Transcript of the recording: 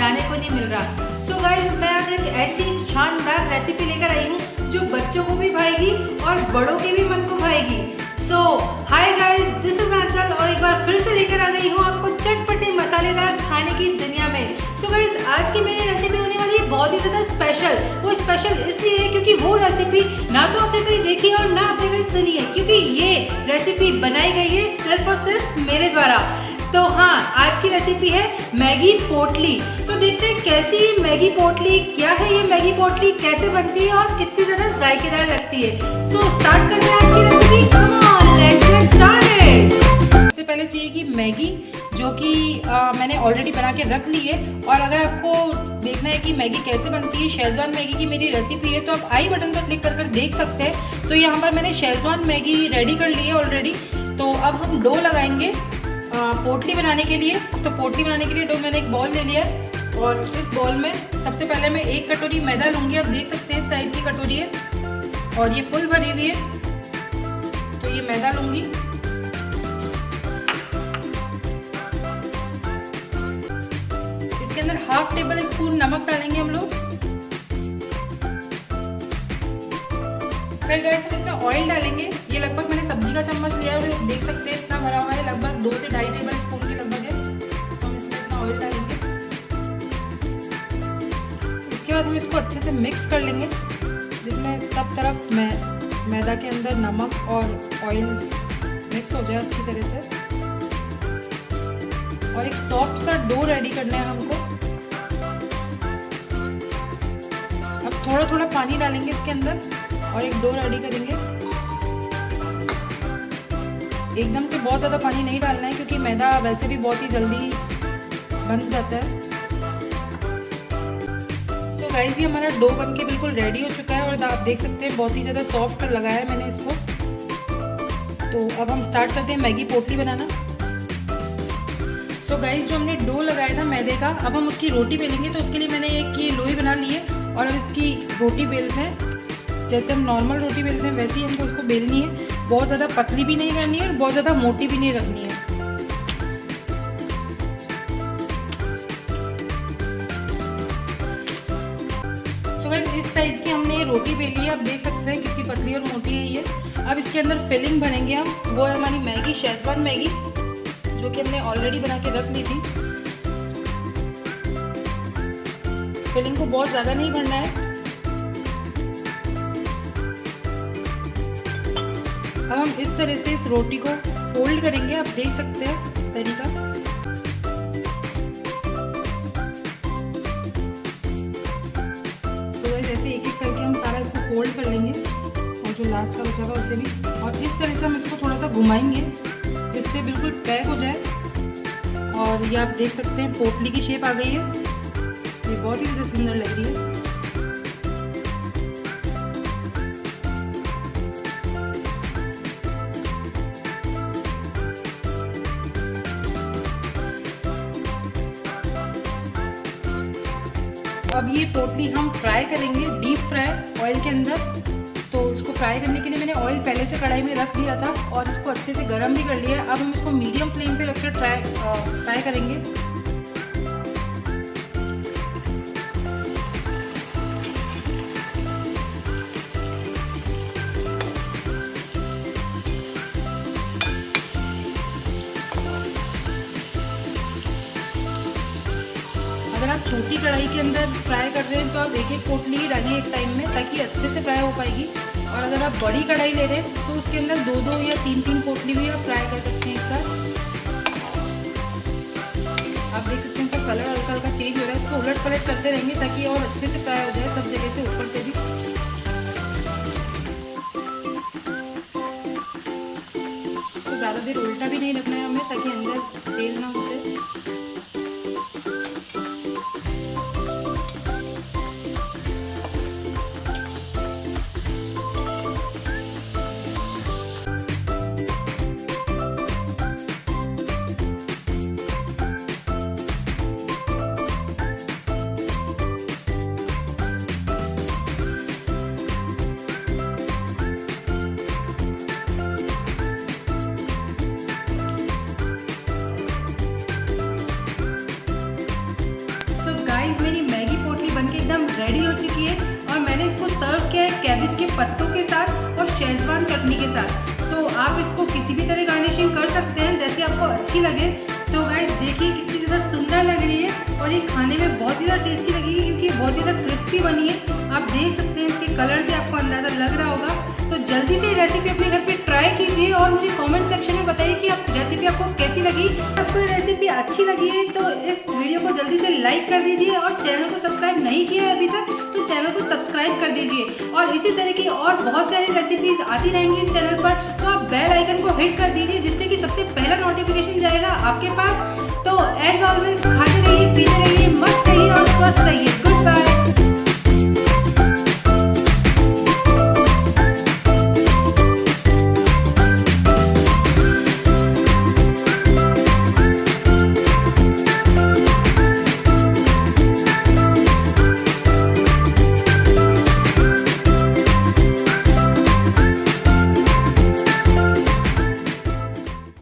खिलाने को नहीं मिल रहा। सो गाइस, मैं आज एक ऐसी शानदार रेसिपी लेकर आई हूँ जो बच्चों को भी भाएगी और बड़ों के भी मन को भाएगी। सो हाय गाइस, दिस इज आंचल और एक बार फिर से लेकर आ गई हूँ आपको चटपटे मसालेदार खाने की दुनिया में। सो गाइस, आज की मेरी रेसिपी होने वाली है बहुत ही ज़्यादा स्पेशल। वो स्पेशल इसलिए है क्योंकि वो रेसिपी ना तो आपने कहीं देखी है और ना आपने कहीं सुनी है, क्योंकि ये रेसिपी बनाई गई है सिर्फ और सिर्फ मेरे द्वारा। तो हाँ, आज की रेसिपी है मैगी पोटली। तो देखते हैं कैसी ये मैगी पोटली, क्या है ये मैगी पोटली, कैसे बनती है और कितनी ज़्यादा जायकेदार लगती है। सो स्टार्ट करते हैं आज की recipe. Come on, let's get started. सबसे पहले चाहिए कि मैगी, जो कि मैंने ऑलरेडी बना के रख ली है। और अगर आपको देखना है कि मैगी कैसे बनती है, शेजवान मैगी की मेरी रेसिपी है, तो आप आई बटन पर क्लिक कर देख सकते हैं। तो यहाँ पर मैंने शेजवान मैगी रेडी कर ली है ऑलरेडी। तो अब हम डो लगाएंगे पोटली बनाने के लिए। तो पोटली बनाने के लिए डो मैंने एक बॉल ले लिया है और इस बॉल में सबसे पहले मैं 1 कटोरी मैदा लूँगी। आप देख सकते हैं साइज की कटोरी है और ये फुल भरी हुई है। तो ये मैदा लूँगी। इसके अंदर ½ टेबल स्पून नमक डालेंगे हम लोग। फिर गैस हम इसमें ऑयल डालेंगे। ये लगभग मैंने सब्जी का चम्मच लिया है और देख सकते हैं इतना भरा हुआ है, लगभग 2 से 2.5 टेबल स्पून के लगभग है। तो हम इसमें इतना ऑयल डालेंगे। इसके बाद हम इसको अच्छे से मिक्स कर लेंगे, जिसमें सब तरफ मैदा के अंदर नमक और ऑयल मिक्स हो जाए अच्छी तरह से। और एक सॉफ्ट सा डो रेडी करना है हमको। अब थोड़ा थोड़ा पानी डालेंगे इसके अंदर और एक डो रेडी करेंगे। एकदम से बहुत ज़्यादा पानी नहीं डालना है, क्योंकि मैदा वैसे भी बहुत ही जल्दी बन जाता है। सो गाइस, ये हमारा डो बन के बिल्कुल रेडी हो चुका है और आप देख सकते हैं बहुत ही ज़्यादा सॉफ्ट लगाया है मैंने इसको। तो अब हम स्टार्ट करते हैं मैगी पोटली बनाना। तो गाइस, जो हमने डो लगाया था मैदे का, अब हम उसकी रोटी बेलेंगे। तो उसके लिए मैंने एक ये लोई बना ली है और अब इसकी रोटी बेलते हैं। जैसे हम नॉर्मल रोटी बेलते हैं वैसे ही हमको इसको बेलनी है। बहुत ज़्यादा पतली भी नहीं करनी है और बहुत ज़्यादा मोटी भी नहीं रखनी है। तो गाइस, इस साइज की हमने रोटी बेली है। आप देख सकते हैं कितनी पतली और मोटी है ये। अब इसके अंदर फिलिंग भरेंगे हम। वो है हमारी मैगी, शेजवान मैगी, जो कि हमने ऑलरेडी बना के रख ली थी। फिलिंग को बहुत ज़्यादा नहीं भरना है। अब हम इस तरह से इस रोटी को फोल्ड करेंगे। आप देख सकते हैं तरीका। तो ऐसे एक एक करके हम सारा इसको फोल्ड कर लेंगे और जो लास्ट का बचा हुआ उसे भी। और इस तरह से हम इसको थोड़ा सा घुमाएंगे जिससे बिल्कुल पैक हो जाए। और ये आप देख सकते हैं पोटली की शेप आ गई है। ये बहुत ही ज़्यादा सुंदर लग रही है। अब ये पोटली हम फ्राई करेंगे, डीप फ्राई ऑयल के अंदर। तो इसको फ्राई करने के लिए मैंने ऑयल पहले से कढ़ाई में रख दिया था और इसको अच्छे से गर्म भी कर लिया है। अब हम इसको मीडियम फ्लेम पे रखकर फ्राई करेंगे। अगर आप छोटी कढ़ाई के अंदर फ्राई कर रहे हैं तो आप एक एक पोटली ही डालिए एक टाइम में, ताकि अच्छे से फ्राई हो पाएगी। और अगर आप बड़ी कढ़ाई ले रहे हैं तो उसके अंदर 2-2 या 3-3 पोटली भी आप फ्राई कर सकते हैं एक साथ। आप देख सकते हैं इसका कलर हल्का हल्का चेंज हो रहा है। इसको उलट पलट करते रहेंगे ताकि और अच्छे से फ्राई हो जाए सब जगह से, ऊपर से भी। तो ज़्यादा देर उल्टा भी नहीं रखना है हमें, ताकि अंदर तेल ना घुसे। गाइस मेरी मैगी पोटली बनके एकदम रेडी हो चुकी है और मैंने इसको सर्व किया है कैबेज के पत्तों के साथ और शेजवान चटनी के साथ। तो आप इसको किसी भी तरह गार्निशिंग कर सकते हैं जैसे आपको अच्छी लगे। तो गाइस देखिए कितनी ज़्यादा सुंदर लग रही है और ये खाने में बहुत ही ज़्यादा टेस्टी लगेगी क्योंकि ये बहुत ही ज़्यादा क्रिस्पी बनी है। आप देख सकते हैं इसके कलर से आपको अंदाज़ा लग रहा होगा। तो जल्दी से ये रेसिपी अपने घर पे ट्राई कीजिए और मुझे कमेंट सेक्शन में बताइए कि आप रेसिपी आपको कैसी लगी। आपको ये रेसिपी अच्छी लगी है तो इस वीडियो को जल्दी से लाइक कर दीजिए और चैनल को सब्सक्राइब नहीं किया है अभी तक तो चैनल को सब्सक्राइब कर दीजिए। और इसी तरह की और बहुत सारी रेसिपीज आती रहेंगी इस चैनल पर, तो आप बेल आइकन को हिट कर दीजिए जिससे कि सबसे पहला नोटिफिकेशन जाएगा आपके पास। तो एज ऑलवेज खाते रहिए, पीते रहिए, मस्त रहिए और स्वस्थ रहिए। Good bye.